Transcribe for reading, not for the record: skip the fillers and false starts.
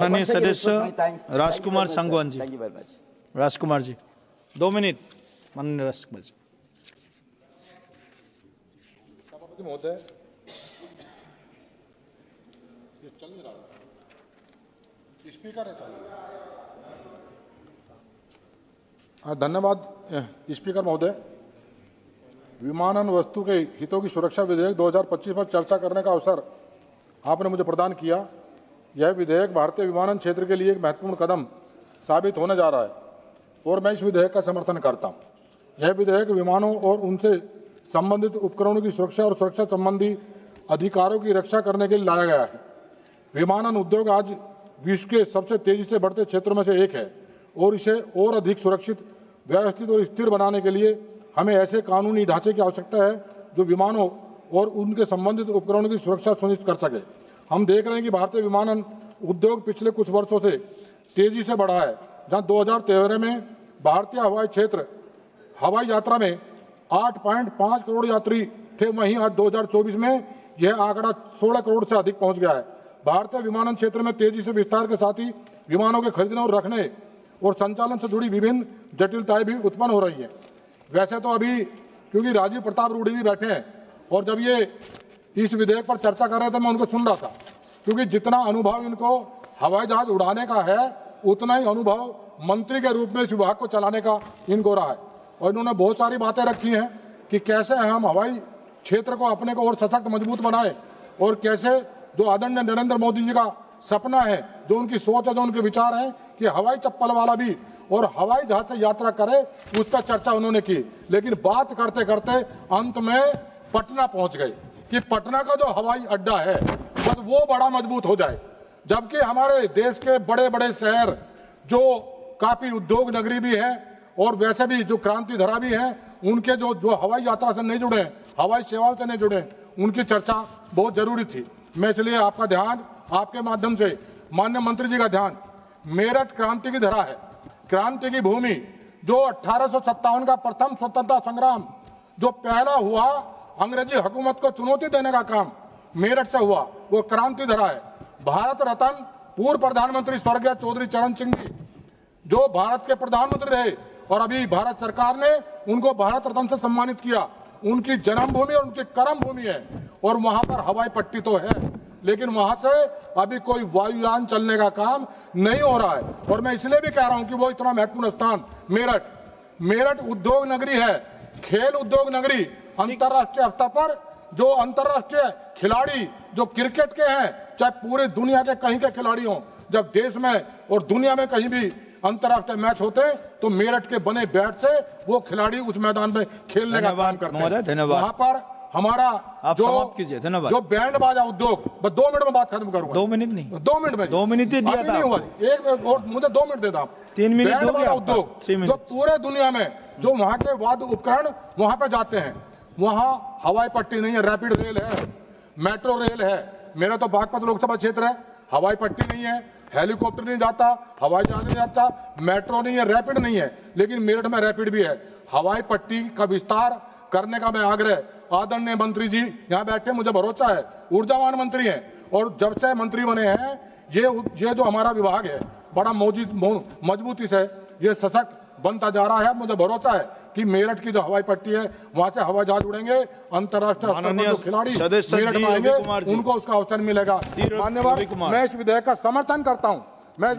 माननीय सदस्य राजकुमार सांगवान जी। राजकुमार जी 2 मिनट। माननीय राजकुमार जी। सभापति महोदय, ये चल नहीं रहा, स्पीकर है चालू। धन्यवाद स्पीकर महोदय। विमानन वस्तु के हितों की सुरक्षा विधेयक 2025 पर चर्चा करने का अवसर आपने मुझे प्रदान किया। यह विधेयक भारतीय विमानन क्षेत्र के लिए एक महत्वपूर्ण कदम साबित होने जा रहा है और मैं इस विधेयक का समर्थन करता हूं। यह विधेयक विमानों और उनसे संबंधित उपकरणों की सुरक्षा और सुरक्षा संबंधी अधिकारों की रक्षा करने के लिए लाया गया है। विमानन उद्योग आज विश्व के सबसे तेजी से बढ़ते क्षेत्रों में से एक है और इसे और अधिक सुरक्षित, व्यवस्थित और स्थिर बनाने के लिए हमें ऐसे कानूनी ढांचे की आवश्यकता है जो विमानों और उनके संबंधित उपकरणों की सुरक्षा सुनिश्चित कर सके। हम देख रहे हैं कि भारतीय विमानन उद्योग पिछले कुछ वर्षों से तेजी से बढ़ा है। जहां 2013 में भारतीय हवाई क्षेत्र हवाई यात्रा में 8.5 करोड़ यात्री थे, वहीं आज 2024 में यह आंकड़ा 16 करोड़ से अधिक पहुंच गया है। भारतीय विमानन क्षेत्र में तेजी से विस्तार के साथ ही विमानों के खरीदने और रखने और संचालन से जुड़ी विभिन्न जटिलताएं भी उत्पन्न हो रही है। वैसे तो अभी क्योंकि राजीव प्रताप रूडी भी बैठे हैं और जब ये इस विधेयक पर चर्चा कर रहे थे मैं उनको सुन रहा था, क्योंकि जितना अनुभव इनको हवाई जहाज उड़ाने का है उतना ही अनुभव मंत्री के रूप में इस विभाग को चलाने का इनको रहा है। और इन्होंने बहुत सारी बातें रखी हैं कि कैसे हम हवाई क्षेत्र को अपने को और सशक्त मजबूत बनाए और कैसे जो आदरणीय नरेंद्र मोदी जी का सपना है, जो उनकी सोच है, जो उनके विचार हैं कि हवाई चप्पल वाला भी और हवाई जहाज से यात्रा करे, उस पर चर्चा उन्होंने की। लेकिन बात करते करते अंत में पटना पहुंच गए कि पटना का जो हवाई अड्डा है बस वो बड़ा मजबूत हो जाए, जबकि हमारे देश के बड़े बड़े शहर जो काफी उद्योग नगरी भी है और वैसे भी जो क्रांति धरा भी है, उनके जो हवाई यात्रा से नहीं जुड़े, हवाई सेवाओं से नहीं जुड़े, उनकी चर्चा बहुत जरूरी थी। मैं इसलिए आपका ध्यान, आपके माध्यम से माननीय मंत्री जी का ध्यान, मेरठ क्रांति की धरा है, क्रांति की भूमि, जो 1857 का प्रथम स्वतंत्रता संग्राम जो पहला हुआ, अंग्रेजी हुकूमत को चुनौती देने का काम मेरठ से हुआ, वो क्रांति धरा है। भारत रत्न पूर्व प्रधानमंत्री स्वर्गीय चौधरी चरण सिंह जी जो भारत के प्रधानमंत्री रहे और अभी भारत सरकार ने उनको भारत रत्न से सम्मानित किया, उनकी जन्मभूमि और उनकी कर्म भूमि है और वहां पर हवाई पट्टी तो है, लेकिन वहां से अभी कोई वायुयान चलने का काम नहीं हो रहा है। और मैं इसलिए भी कह रहा हूं कि वो इतना महत्वपूर्ण स्थान मेरठ उद्योग नगरी है, खेल उद्योग नगरी, अंतर्राष्ट्रीय स्तर पर जो अंतर्राष्ट्रीय खिलाड़ी जो क्रिकेट के हैं, चाहे पूरी दुनिया के कहीं के खिलाड़ी हों, जब देश में और दुनिया में कहीं भी अंतर्राष्ट्रीय मैच होते हैं तो मेरठ के बने बैट से वो खिलाड़ी उस मैदान में खेलने का काम करते हैं। धन्यवाद। वहां पर हमारा आप समाप्त कीजिए। धन्यवाद। जो बैंड बाजा उद्योग, बस 2 मिनट में बात खत्म करूंगा। 2 मिनट नहीं, 2 मिनट में 2 मिनट ही दिया था। नहीं हुआ, एक और मुझे 2 मिनट देता आप। 3 मिनट बैंड बाजा उद्योग जो पूरे दुनिया में जो वहां के वाद्य उपकरण वहां पे जाते हैं, वहां हवाई पट्टी नहीं है, रैपिड रेल है, मेट्रो रेल है। मेरा तो बागपत लोकसभा क्षेत्र है, हवाई पट्टी नहीं है, हेलीकॉप्टर नहीं जाता, हवाई जहाज नहीं जाता, मेट्रो नहीं है, रैपिड नहीं है, लेकिन मेरठ में रैपिड भी है। हवाई पट्टी का विस्तार करने का मैं आग्रह आदरणीय मंत्री जी यहाँ बैठे, मुझे भरोसा है, ऊर्जावान मंत्री हैं और जब से मंत्री बने हैं ये जो हमारा विभाग है बड़ा मजबूती से ये सशक्त बनता जा रहा है। मुझे भरोसा है कि मेरठ की जो हवाई पट्टी है वहां से हवाई जहाज उड़ेंगे, अंतर्राष्ट्रीय स्तर पर जो खिलाड़ी मेरठ में आएंगे उनको उसका अवसर मिलेगा। मान्यवर, मैं इस विधेयक का समर्थन करता हूं। मैं